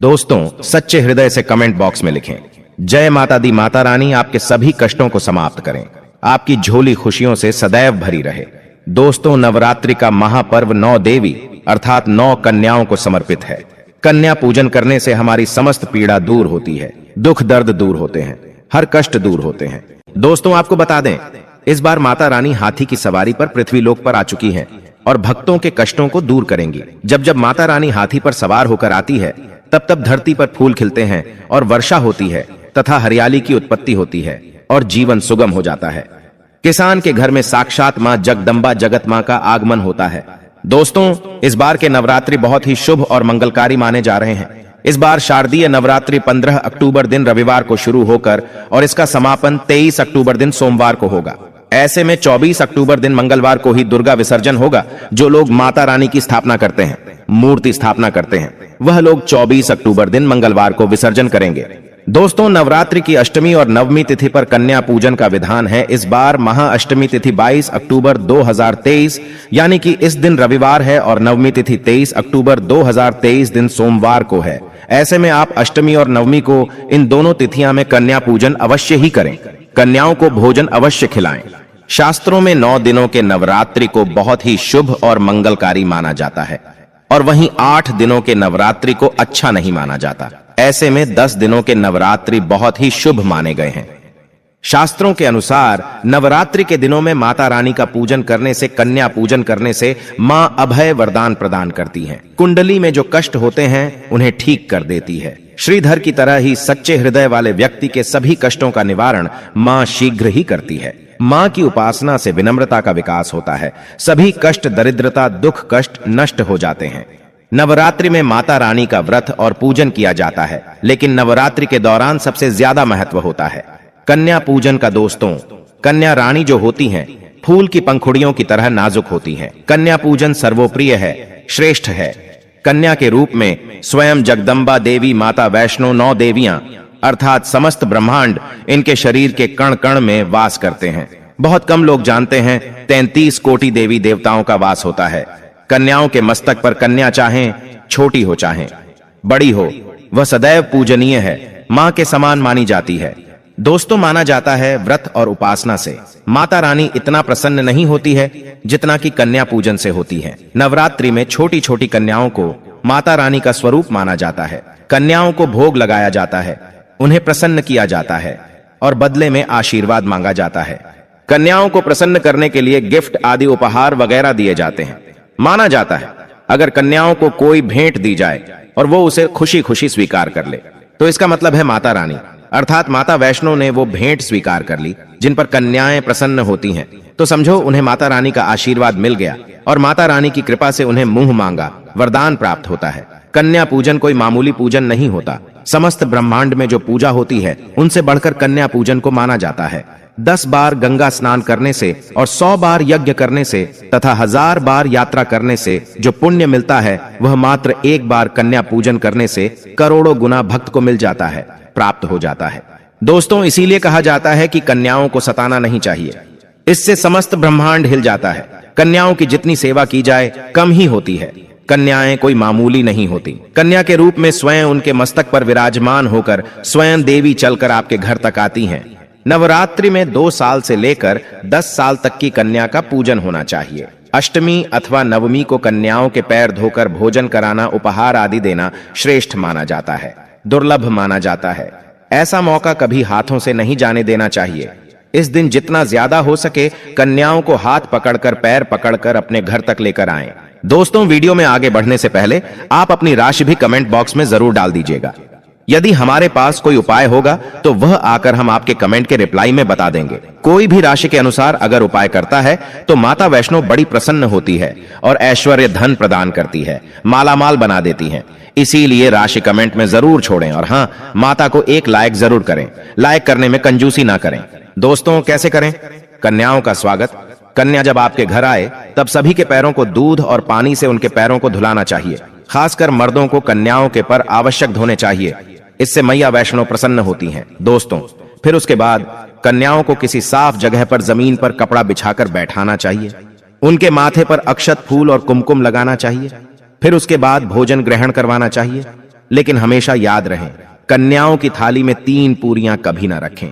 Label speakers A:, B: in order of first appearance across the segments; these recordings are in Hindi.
A: दोस्तों, सच्चे हृदय से कमेंट बॉक्स में लिखें, जय माता दी माता रानी आपके सभी कष्टों को समाप्त करें, आपकी झोली खुशियों से सदैव भरी रहे। दोस्तों, नवरात्रि का महापर्व 9 देवी अर्थात 9 कन्याओं को समर्पित है। कन्या पूजन करने से हमारी समस्त पीड़ा दूर होती है, दुख दर्द दूर होते हैं, हर कष्ट दूर होते हैं। दोस्तों, आपको बता दें, इस बार माता रानी हाथी की सवारी पर पृथ्वीलोक पर आ चुकी हैं और भक्तों के कष्टों को दूर करेंगी। जब जब माता रानी हाथी पर सवार होकर आती है, तब तब धरती पर फूल खिलते हैं और वर्षा होती है तथा हरियाली की उत्पत्ति होती है और जीवन सुगम हो जाता है। किसान के घर में साक्षात मां जगदंबा जगत मां का आगमन होता है। दोस्तों, इस बार के नवरात्रि बहुत ही शुभ और मंगलकारी माने जा रहे हैं। इस बार शारदीय नवरात्रि 15 अक्टूबर दिन रविवार को शुरू होकर और इसका समापन 23 अक्टूबर दिन सोमवार को होगा। ऐसे में 24 अक्टूबर दिन मंगलवार को ही दुर्गा विसर्जन होगा। जो लोग माता रानी की स्थापना करते हैं, मूर्ति स्थापना करते हैं, वह लोग 24 अक्टूबर दिन मंगलवार को विसर्जन करेंगे। दोस्तों, नवरात्रि की अष्टमी और नवमी तिथि पर कन्या पूजन का विधान है। इस बार महाअष्टमी तिथि 22 अक्टूबर 2023 यानी कि इस दिन रविवार है और नवमी तिथि 23 अक्टूबर 2023 दिन सोमवार को है। ऐसे में आप अष्टमी और नवमी को इन दोनों तिथियां में कन्या पूजन अवश्य ही करें। कन्याओं को भोजन अवश्य खिलाएं। शास्त्रों में 9 दिनों के नवरात्रि को बहुत ही शुभ और मंगलकारी माना जाता है और वहीं 8 दिनों के नवरात्रि को अच्छा नहीं माना जाता। ऐसे में 10 दिनों के नवरात्रि बहुत ही शुभ माने गए हैं। शास्त्रों के अनुसार नवरात्रि के दिनों में माता रानी का पूजन करने से, कन्या पूजन करने से मां अभय वरदान प्रदान करती हैं। कुंडली में जो कष्ट होते हैं उन्हें ठीक कर देती है। श्रीधर की तरह ही सच्चे हृदय वाले व्यक्ति के सभी कष्टों का निवारण मां शीघ्र ही करती है। मां की उपासना से विनम्रता का विकास होता है। सभी कष्ट, दरिद्रता, दुख, कष्ट नष्ट हो जाते हैं। नवरात्रि में माता रानी का व्रत और पूजन किया जाता है, लेकिन नवरात्रि के दौरान सबसे ज्यादा महत्व होता है कन्या पूजन का। दोस्तों, कन्या रानी जो होती हैं, फूल की पंखुड़ियों की तरह नाजुक होती हैं। कन्या पूजन सर्वोप्रिय है, श्रेष्ठ है। कन्या के रूप में स्वयं जगदंबा देवी, माता वैष्णो, 9 देवियां अर्थात समस्त ब्रह्मांड इनके शरीर के कण कण में वास करते हैं। बहुत कम लोग जानते हैं 33 कोटि देवी देवताओं का वास होता है। कन्याओं के मस्तक पर कन्या चाहें छोटी हो चाहें बड़ी हो, वह सदैव पूजनीय है, मां के समान मानी जाती है। दोस्तों, माना जाता है व्रत और उपासना से माता रानी इतना प्रसन्न नहीं होती है जितना कि कन्या पूजन से होती है। नवरात्रि में छोटी छोटी कन्याओं को माता रानी का स्वरूप माना जाता है। कन्याओं को भोग लगाया जाता है, उन्हें प्रसन्न किया जाता है और बदले में आशीर्वाद मांगा जाता है। कन्याओं को प्रसन्न करने के लिए गिफ्ट आदि उपहार वगैरह दिए जाते हैं। माना जाता है अगर कन्याओं को कोई भेंट दी जाए और वो उसे खुशी खुशी स्वीकार कर ले, तो इसका मतलब है माता रानी अर्थात माता वैष्णो ने वो भेंट स्वीकार कर ली जिन पर कन्याएं प्रसन्न होती हैं। तो समझो उन्हें माता रानी का आशीर्वाद मिल गया और माता रानी की कृपा से उन्हें मुंह मांगा वरदान प्राप्त होता है। कन्या पूजन कोई मामूली पूजन नहीं होता। समस्त ब्रह्मांड में जो पूजा होती है उनसे बढ़कर कन्या पूजन को माना जाता है। 10 बार गंगा स्नान करने से और 100 बार यज्ञ करने से तथा 1000 बार यात्रा करने से जो पुण्य मिलता है, वह मात्र 1 बार कन्या पूजन करने से करोड़ों गुना भक्त को मिल जाता है, प्राप्त हो जाता है। दोस्तों, इसीलिए कहा जाता है कि कन्याओं को सताना नहीं चाहिए, इससे समस्त ब्रह्मांड हिल जाता है। कन्याओं की जितनी सेवा की जाए कम ही होती है। कन्याएं कोई मामूली नहीं होती। कन्या के रूप में स्वयं उनके मस्तक पर विराजमान होकर स्वयं देवी चलकर आपके घर तक आती हैं। नवरात्रि में 2 साल से लेकर 10 साल तक की कन्या का पूजन होना चाहिए। अष्टमी अथवा नवमी को कन्याओं के पैर धोकर भोजन कराना, उपहार आदि देना श्रेष्ठ माना जाता है, दुर्लभ माना जाता है। ऐसा मौका कभी हाथों से नहीं जाने देना चाहिए। इस दिन जितना ज्यादा हो सके कन्याओं को हाथ पकड़कर, पैर पकड़कर अपने घर तक लेकर आएं। दोस्तों, वीडियो में आगे बढ़ने से पहले आप अपनी राशि भी कमेंट बॉक्स में जरूर डाल दीजिएगा। यदि हमारे पास कोई उपाय होगा तो वह आकर हम आपके कमेंट के रिप्लाई में बता देंगे। कोई भी राशि के अनुसार अगर उपाय करता है तो माता वैष्णो बड़ी प्रसन्न होती है और ऐश्वर्य धन प्रदान करती है, मालामाल बना देती हैं। इसीलिए राशि कमेंट में जरूर छोड़ें और हाँ, माता को एक लाइक जरूर करें। लाइक करने में कंजूसी ना करें। दोस्तों, कैसे करें? कन्याओं का स्वागत। कन्या जब आपके घर आए तब सभी के पैरों को दूध और पानी से उनके पैरों को धुलाना चाहिए। खासकर मर्दों को कन्याओं के पर आवश्यक धोने चाहिए, इससे मैया वैष्णो प्रसन्न होती हैं। दोस्तों, फिर उसके बाद कन्याओं को किसी साफ जगह पर जमीन पर कपड़ा बिछाकर बैठाना चाहिए। उनके माथे पर अक्षत, फूल और कुमकुम लगाना चाहिए। फिर उसके बाद भोजन ग्रहण करवाना चाहिए। लेकिन हमेशा याद रहे, कन्याओं की थाली में 3 पूरियां कभी ना रखें।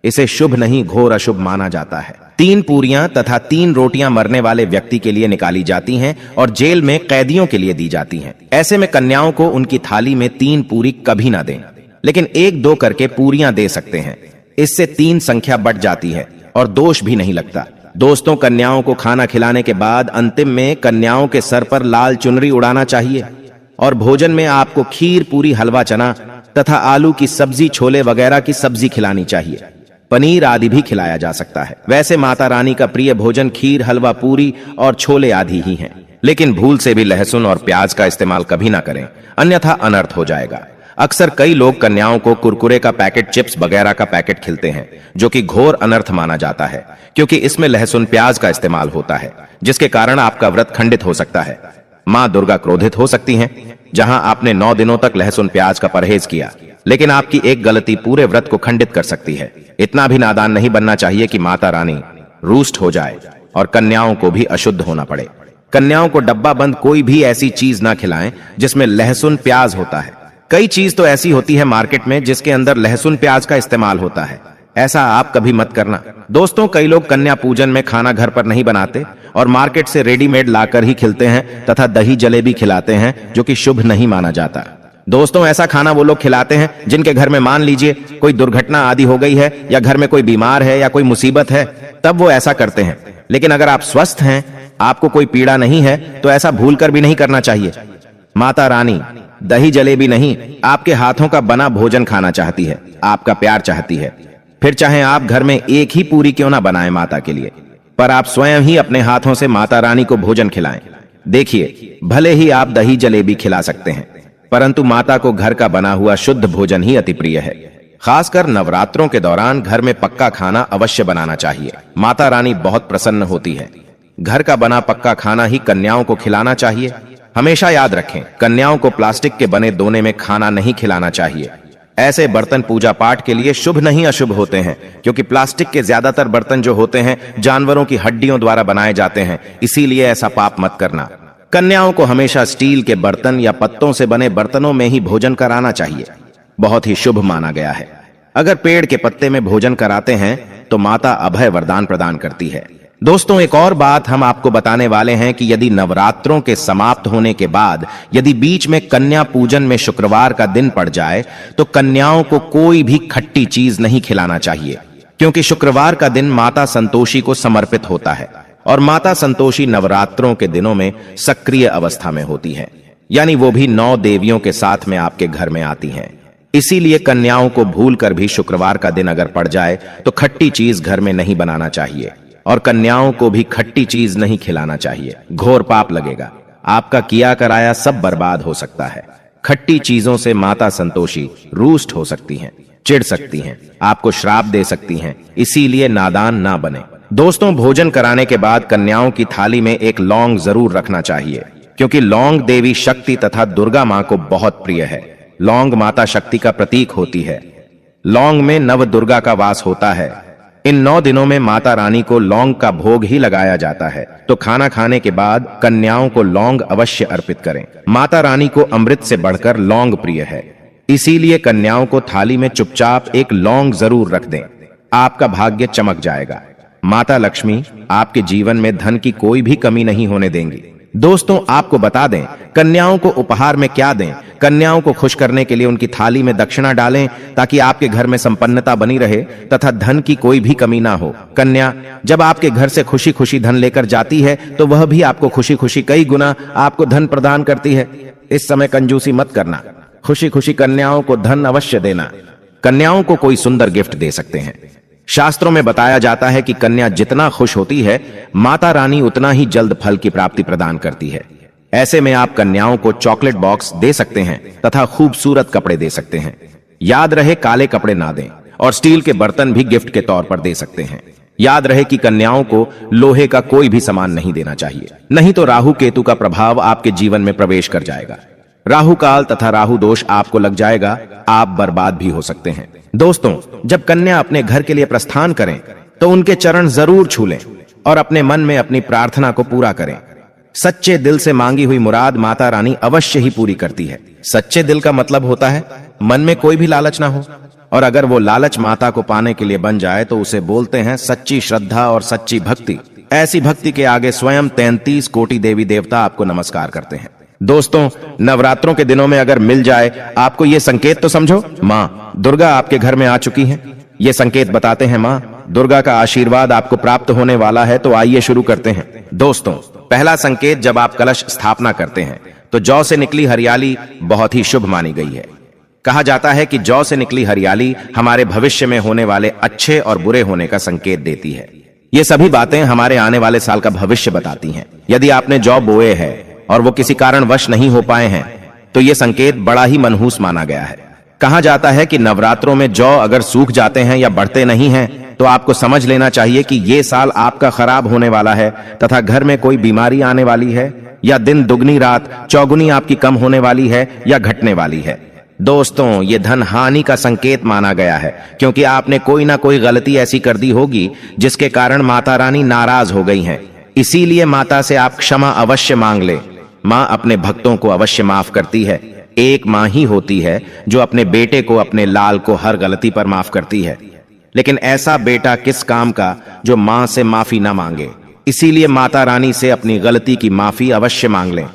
A: इसे शुभ नहीं, घोर अशुभ माना जाता है। 3 पूरियां तथा 3 रोटियां मरने वाले व्यक्ति के लिए निकाली जाती हैं और जेल में कैदियों के लिए दी जाती हैं। ऐसे में कन्याओं को उनकी थाली में 3 पूरी कभी ना दें, लेकिन 1-2 करके पूरियां दे सकते हैं। इससे 3 संख्या बढ़ जाती है और दोष भी नहीं लगता। दोस्तों, कन्याओं को खाना खिलाने के बाद अंतिम में कन्याओं के सर पर लाल चुनरी उड़ाना चाहिए और भोजन में आपको खीर, पूरी, हलवा, चना तथा आलू की सब्जी, छोले वगैरह की सब्जी खिलानी चाहिए। पनीर आदि भी खिलाया जा सकता है। वैसे माता रानी का प्रिय भोजन खीर, हलवा, पूरी और छोले आदि ही हैं। लेकिन भूल से भी लहसुन और प्याज का इस्तेमाल कभी ना करें, अन्यथा अनर्थ हो जाएगा। अक्सर कई लोग कन्याओं को कुरकुरे का पैकेट, चिप्स वगैरह का पैकेट खिलाते हैं, जो कि घोर अनर्थ माना जाता है, क्योंकि इसमें लहसुन, प्याज का इस्तेमाल होता है, जिसके कारण आपका व्रत खंडित हो सकता है। मां दुर्गा क्रोधित हो सकती हैं। जहां आपने 9 दिनों तक लहसुन प्याज का परहेज किया, लेकिन आपकी एक गलती पूरे व्रत को खंडित कर सकती है। इतना भी नादान नहीं बनना चाहिए कि माता रानी रूष्ट हो जाए और कन्याओं को भी अशुद्ध होना पड़े। कन्याओं को डब्बा बंद कोई भी ऐसी चीज ना खिलाएं जिसमें लहसुन प्याज होता है। कई चीज तो ऐसी होती है मार्केट में जिसके अंदर लहसुन प्याज का इस्तेमाल होता है। ऐसा आप कभी मत करना। दोस्तों, कई लोग कन्या पूजन में खाना घर पर नहीं बनाते और मार्केट से रेडीमेड लाकर ही खिलाते हैं तथा दही जलेबी खिलाते हैं, जो कि शुभ नहीं माना जाता। दोस्तों, ऐसा खाना वो लोग खिलाते हैं जिनके घर में मान लीजिए कोई दुर्घटना आदि हो गई है या घर में कोई बीमार है या कोई मुसीबत है, तब वो ऐसा करते हैं। लेकिन अगर आप स्वस्थ हैं, आपको कोई पीड़ा नहीं है, तो ऐसा भूलकर भी नहीं करना चाहिए। माता रानी दही जलेबी नहीं, आपके हाथों का बना भोजन खाना चाहती है, आपका प्यार चाहती है। फिर चाहे आप घर में एक ही पूरी क्यों ना बनाएं माता के लिए, पर आप स्वयं ही अपने हाथों से माता रानी को भोजन खिलाएं। देखिए, भले ही आप दही जलेबी खिला सकते हैं, परंतु माता को घर का बना हुआ शुद्ध भोजन ही अति प्रिय है। खासकर नवरात्रों के दौरान घर में पक्का खाना अवश्य बनाना चाहिए। माता रानी बहुत प्रसन्न होती है। घर का बना पक्का खाना ही कन्याओं को खिलाना चाहिए। हमेशा याद रखें, कन्याओं को प्लास्टिक के बने दोने में खाना नहीं खिलाना चाहिए। ऐसे बर्तन पूजा पाठ के लिए शुभ नहीं अशुभ होते हैं, क्योंकि प्लास्टिक के ज्यादातर बर्तन जो होते हैं जानवरों की हड्डियों द्वारा बनाए जाते हैं, इसीलिए ऐसा पाप मत करना। कन्याओं को हमेशा स्टील के बर्तन या पत्तों से बने बर्तनों में ही भोजन कराना चाहिए, बहुत ही शुभ माना गया है। अगर पेड़ के पत्ते में भोजन कराते हैं तो माता अभय वरदान प्रदान करती है। दोस्तों, एक और बात हम आपको बताने वाले हैं कि यदि नवरात्रों के समाप्त होने के बाद यदि बीच में कन्या पूजन में शुक्रवार का दिन पड़ जाए तो कन्याओं को कोई भी खट्टी चीज नहीं खिलाना चाहिए, क्योंकि शुक्रवार का दिन माता संतोषी को समर्पित होता है और माता संतोषी नवरात्रों के दिनों में सक्रिय अवस्था में होती है, यानी वो भी 9 देवियों के साथ में आपके घर में आती हैं। इसीलिए कन्याओं को भूलकर भी शुक्रवार का दिन अगर पड़ जाए तो खट्टी चीज घर में नहीं बनाना चाहिए और कन्याओं को भी खट्टी चीज नहीं खिलाना चाहिए। घोर पाप लगेगा, आपका किया कराया सब बर्बाद हो सकता है। खट्टी चीजों से माता संतोषी रूष्ट हो सकती हैं, चिढ़ सकती हैं, आपको श्राप दे सकती हैं, इसीलिए नादान ना बने। दोस्तों, भोजन कराने के बाद कन्याओं की थाली में एक लौंग जरूर रखना चाहिए, क्योंकि लौंग देवी शक्ति तथा दुर्गा मां को बहुत प्रिय है। लौंग माता शक्ति का प्रतीक होती है। लौंग में नव दुर्गा का वास होता है। इन 9 दिनों में माता रानी को लौंग का भोग ही लगाया जाता है, तो खाना खाने के बाद कन्याओं को लौंग अवश्य अर्पित करें। माता रानी को अमृत से बढ़कर लौंग प्रिय है, इसीलिए कन्याओं को थाली में चुपचाप एक लौंग जरूर रख दें, आपका भाग्य चमक जाएगा। माता लक्ष्मी आपके जीवन में धन की कोई भी कमी नहीं होने देंगी। दोस्तों, आपको बता दें, कन्याओं को उपहार में क्या दें। कन्याओं को खुश करने के लिए उनकी थाली में दक्षिणा डालें, ताकि आपके घर में संपन्नता बनी रहे तथा धन की कोई भी कमी ना हो। कन्या जब आपके घर से खुशी खुशी धन लेकर जाती है तो वह भी आपको खुशी खुशी कई गुना आपको धन प्रदान करती है। इस समय कंजूसी मत करना, खुशी खुशी कन्याओं को धन अवश्य देना। कन्याओं को कोई सुंदर गिफ्ट दे सकते हैं। शास्त्रों में बताया जाता है कि कन्या जितना खुश होती है, माता रानी उतना ही जल्द फल की प्राप्ति प्रदान करती है। ऐसे में आप कन्याओं को चॉकलेट बॉक्स दे सकते हैं तथा खूबसूरत कपड़े दे सकते हैं। याद रहे, काले कपड़े ना दें और स्टील के बर्तन भी गिफ्ट के तौर पर दे सकते हैं। याद रहे कि कन्याओं को लोहे का कोई भी सामान नहीं देना चाहिए, नहीं तो राहु केतु का प्रभाव आपके जीवन में प्रवेश कर जाएगा। राहु काल तथा राहु दोष आपको लग जाएगा, आप बर्बाद भी हो सकते हैं। दोस्तों, जब कन्या अपने घर के लिए प्रस्थान करें तो उनके चरण जरूर छू लें और अपने मन में अपनी प्रार्थना को पूरा करें। सच्चे दिल से मांगी हुई मुराद माता रानी अवश्य ही पूरी करती है। सच्चे दिल का मतलब होता है मन में कोई भी लालच ना हो, और अगर वो लालच माता को पाने के लिए बन जाए तो उसे बोलते हैं सच्ची श्रद्धा और सच्ची भक्ति। ऐसी भक्ति के आगे स्वयं 33 कोटि देवी देवता आपको नमस्कार करते हैं। दोस्तों, नवरात्रों के दिनों में अगर मिल जाए आपको ये संकेत तो समझो, माँ दुर्गा आपके घर में आ चुकी हैं। ये संकेत बताते हैं माँ दुर्गा का आशीर्वाद आपको प्राप्त होने वाला है। तो आइए शुरू करते हैं। दोस्तों, पहला संकेत, जब आप कलश स्थापना करते हैं तो जौ से निकली हरियाली बहुत ही शुभ मानी गई है। कहा जाता है कि जौ से निकली हरियाली हमारे भविष्य में होने वाले अच्छे और बुरे होने का संकेत देती है। ये सभी बातें हमारे आने वाले साल का भविष्य बताती हैं। यदि आपने जौ बोए हैं और वो किसी कारणवश नहीं हो पाए हैं तो ये संकेत बड़ा ही मनहूस माना गया है। कहा जाता है कि नवरात्रों में जौ अगर सूख जाते हैं या बढ़ते नहीं हैं तो आपको समझ लेना चाहिए कि ये साल आपका खराब होने वाला है तथा घर में कोई बीमारी आने वाली है, या दिन दुगनी रात चौगुनी आपकी कम होने वाली है या घटने वाली है। दोस्तों, ये धन हानि का संकेत माना गया है, क्योंकि आपने कोई ना कोई गलती ऐसी कर दी होगी जिसके कारण माता रानी नाराज हो गई हैं। इसीलिए माता से आप क्षमा अवश्य मांग ले। माँ अपने भक्तों को अवश्य माफ करती है। एक माँ ही होती है जो अपने बेटे को, अपने लाल को हर गलती पर माफ करती है। लेकिन ऐसा बेटा किस काम का जो माँ से माफी ना मांगे। इसीलिए माता रानी से अपनी गलती की माफी अवश्य मांग लें।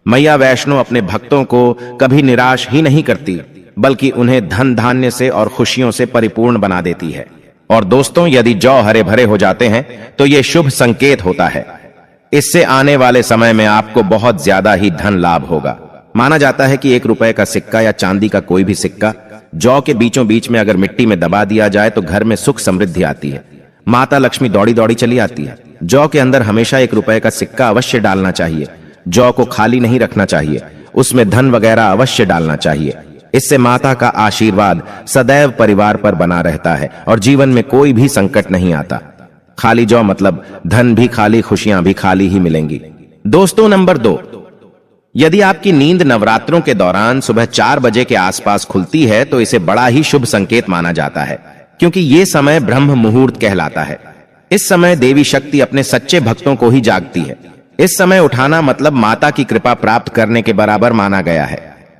A: मैया वैष्णो अपने भक्तों को कभी निराश ही नहीं करती, बल्कि उन्हें धन धान्य से और खुशियों से परिपूर्ण बना देती है। और दोस्तों, यदि जौ हरे भरे हो जाते हैं तो यह शुभ संकेत होता है। इससे आने वाले समय में आपको बहुत ज्यादा ही धन लाभ होगा। माना जाता है कि 1 रुपए का सिक्का या चांदी का कोई भी सिक्का जौ के बीचों बीच में अगर मिट्टी में दबा दिया जाए तो घर में सुख समृद्धि आती है। माता लक्ष्मी दौड़ी दौड़ी चली आती है। जौ के अंदर हमेशा 1 रुपए का सिक्का अवश्य डालना चाहिए। जौ को खाली नहीं रखना चाहिए, उसमें धन वगैरह अवश्य डालना चाहिए। इससे माता का आशीर्वाद सदैव परिवार पर बना रहता है और जीवन में कोई भी संकट नहीं आता। खाली जौ मतलब धन भी खाली, खुशियां भी खाली ही मिलेंगी। दोस्तों, नंबर 2, यदि आपकी नींद नवरात्रों के दौरान सुबह 4 बजे के आसपास खुलती है तो इसे बड़ा ही शुभ संकेत माना जाता है, क्योंकि ये समय ब्रह्म मुहूर्त कहलाता है। इस समय देवी शक्ति अपने सच्चे भक्तों को ही जागती है। इस समय उठाना मतलब माता की कृपा प्राप्त करने के बराबर माना गया है।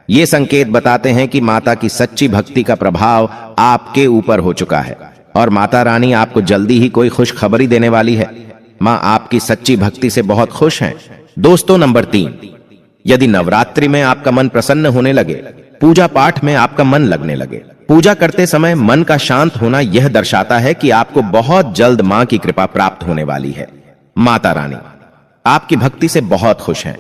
A: ये संकेत बताते हैं कि माता की सच्ची भक्ति का प्रभाव आपके ऊपर हो चुका है और माता रानी आपको जल्दी ही कोई खुशखबरी देने वाली है। माँ आपकी सच्ची भक्ति से बहुत खुश हैं। दोस्तों, नंबर 3, यदि नवरात्रि में आपका मन प्रसन्न होने लगे, पूजा पाठ में आपका मन लगने लगे, पूजा करते समय मन का शांत होना यह दर्शाता है कि आपको बहुत जल्द माँ की कृपा प्राप्त होने वाली है। माता रानी आपकी भक्ति से बहुत खुश हैं।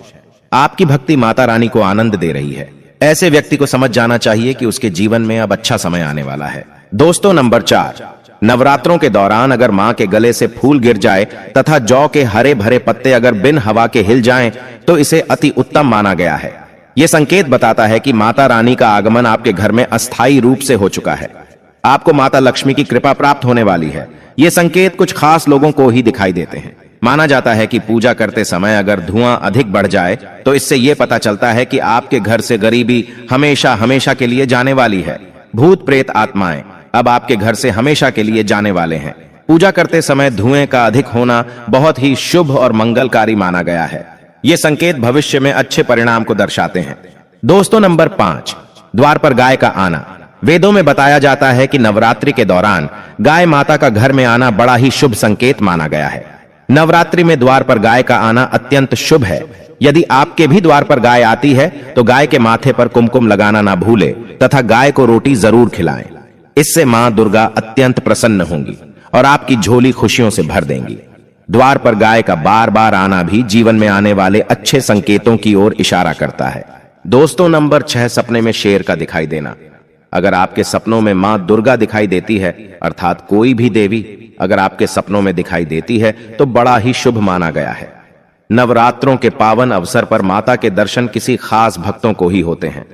A: आपकी भक्ति माता रानी को आनंद दे रही है। ऐसे व्यक्ति को समझ जाना चाहिए कि उसके जीवन में अब अच्छा समय आने वाला है। दोस्तों, नंबर 4, नवरात्रों के दौरान अगर मां के गले से फूल गिर जाए तथा जौ के हरे भरे पत्ते अगर बिन हवा के हिल जाएं तो इसे अति उत्तम माना गया है। यह संकेत बताता है कि माता रानी का आगमन आपके घर में अस्थायी रूप से हो चुका है। आपको माता लक्ष्मी की कृपा प्राप्त होने वाली है। ये संकेत कुछ खास लोगों को ही दिखाई देते हैं। माना जाता है कि पूजा करते समय अगर धुआं अधिक बढ़ जाए तो इससे यह पता चलता है कि आपके घर से गरीबी हमेशा हमेशा के लिए जाने वाली है। भूत प्रेत आत्माएं अब आपके घर से हमेशा के लिए जाने वाले हैं। पूजा करते समय धुएं का अधिक होना बहुत ही शुभ और मंगलकारी माना गया है। ये संकेत भविष्य में अच्छे परिणाम को दर्शाते हैं। दोस्तों, नंबर 5, द्वार पर गाय का आना। वेदों में बताया जाता है कि नवरात्रि के दौरान गाय माता का घर में आना बड़ा ही शुभ संकेत माना गया है। नवरात्रि में द्वार पर गाय का आना अत्यंत शुभ है। यदि आपके भी द्वार पर गाय आती है तो गाय के माथे पर कुमकुम लगाना ना भूले तथा गाय को रोटी जरूर खिलाएं। इससे मां दुर्गा अत्यंत प्रसन्न होंगी और आपकी झोली खुशियों से भर देंगी। द्वार पर गाय का बार बार आना भी जीवन में आने वाले अच्छे संकेतों की ओर इशारा करता है। दोस्तों, नंबर 6, सपने में शेर का दिखाई देना। अगर आपके सपनों में मां दुर्गा दिखाई देती है, अर्थात कोई भी देवी अगर आपके सपनों में दिखाई देती है तो बड़ा ही शुभ माना गया है। नवरात्रों के पावन अवसर पर माता के दर्शन किसी खास भक्तों को ही होते हैं।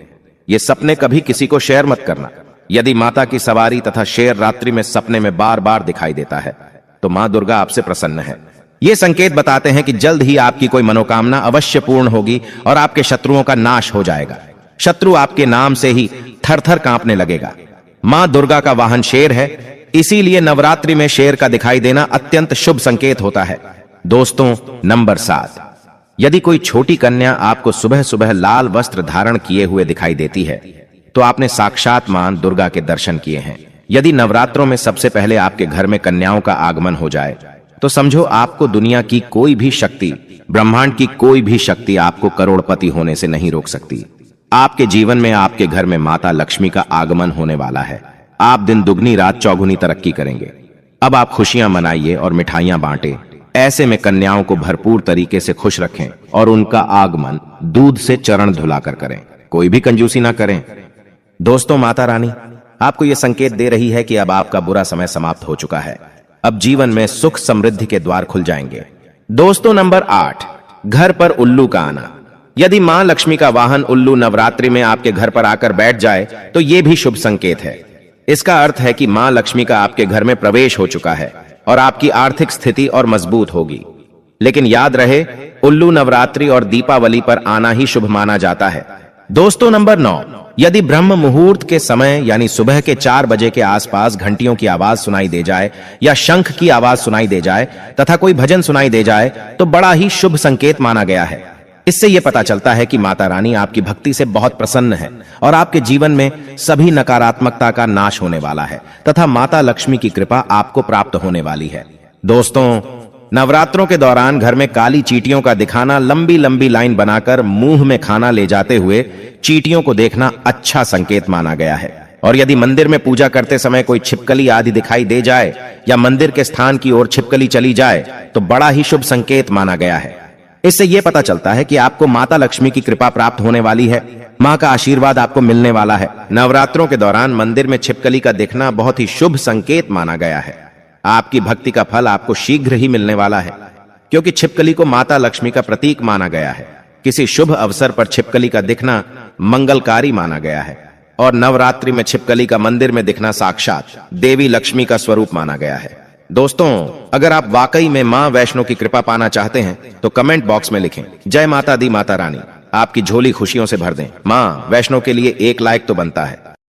A: ये सपने कभी किसी को शेयर मत करना। यदि माता की सवारी तथा शेर रात्रि में सपने में बार बार दिखाई देता है तो मां दुर्गा आपसे प्रसन्न है। ये संकेत बताते हैं कि जल्द ही आपकी कोई मनोकामना अवश्य पूर्ण होगी और आपके शत्रुओं का नाश हो जाएगा। शत्रु आपके नाम से ही थर-थर कांपने लगेगा। मां दुर्गा का वाहन शेर है, इसीलिए नवरात्रि में शेर का दिखाई देना अत्यंत शुभ संकेत होता है। दोस्तों, नंबर 7, यदि कोई छोटी कन्या आपको सुबह सुबह लाल वस्त्र धारण किए हुए दिखाई देती है तो आपने साक्षात मां दुर्गा के दर्शन किए हैं। यदि नवरात्रों में सबसे पहले आपके घर में कन्याओं का आगमन हो जाए तो समझो आपको दुनिया की कोई भी शक्ति, ब्रह्मांड की कोई भी शक्ति आपको करोड़पति होने से नहीं रोक सकती। आपके जीवन में, आपके घर में माता लक्ष्मी का आगमन होने वाला है। आप दिन दुगनी रात चौगुनी तरक्की करेंगे। अब आप खुशियां मनाइए और मिठाइयां बांटें। ऐसे में कन्याओं को भरपूर तरीके से खुश रखें और उनका आगमन दूध से चरण धुलाकर करें, कोई भी कंजूसी ना करें। दोस्तों, माता रानी आपको यह संकेत दे रही है कि अब आपका बुरा समय समाप्त हो चुका है। अब जीवन में सुख समृद्धि के द्वार खुल जाएंगे। दोस्तों, नंबर 8, घर पर उल्लू का आना। यदि मां लक्ष्मी का वाहन उल्लू नवरात्रि में आपके घर पर आकर बैठ जाए तो यह भी शुभ संकेत है। इसका अर्थ है कि मां लक्ष्मी का आपके घर में प्रवेश हो चुका है और आपकी आर्थिक स्थिति और मजबूत होगी। लेकिन याद रहे, उल्लू नवरात्रि और दीपावली पर आना ही शुभ माना जाता है। दोस्तों, नंबर 9, यदि ब्रह्म मुहूर्त के समय यानी सुबह के 4 बजे के आसपास घंटियों की आवाज सुनाई दे जाए या शंख की आवाज सुनाई दे जाए तथा कोई भजन सुनाई दे जाए तो बड़ा ही शुभ संकेत माना गया है। इससे यह पता चलता है कि माता रानी आपकी भक्ति से बहुत प्रसन्न है और आपके जीवन में सभी नकारात्मकता का नाश होने वाला है तथा माता लक्ष्मी की कृपा आपको प्राप्त होने वाली है। दोस्तों, नवरात्रों के दौरान घर में काली चींटियों का दिखाना, लंबी लंबी लाइन बनाकर मुंह में खाना ले जाते हुए चींटियों को देखना अच्छा संकेत माना गया है। और यदि मंदिर में पूजा करते समय कोई छिपकली आदि दिखाई दे जाए या मंदिर के स्थान की ओर छिपकली चली जाए तो बड़ा ही शुभ संकेत माना गया है। इससे यह पता चलता है कि आपको माता लक्ष्मी की कृपा प्राप्त होने वाली है, मां का आशीर्वाद आपको मिलने वाला है। नवरात्रों के दौरान मंदिर में छिपकली का दिखना बहुत ही शुभ संकेत माना गया है। आपकी भक्ति का फल आपको शीघ्र ही मिलने वाला है, क्योंकि छिपकली को माता लक्ष्मी का प्रतीक माना गया है। किसी शुभ अवसर पर छिपकली का दिखना मंगलकारी माना गया है और नवरात्रि में छिपकली का मंदिर में दिखना साक्षात देवी लक्ष्मी का स्वरूप माना गया है। दोस्तों, अगर आप वाकई में मां वैष्णो की कृपा पाना चाहते हैं तो कमेंट बॉक्स में लिखें, जय माता दी माता रानी। आपकी झोली खुशियों से भर दें। मां वैष्णो के लिए एक लाइक तो बनता है।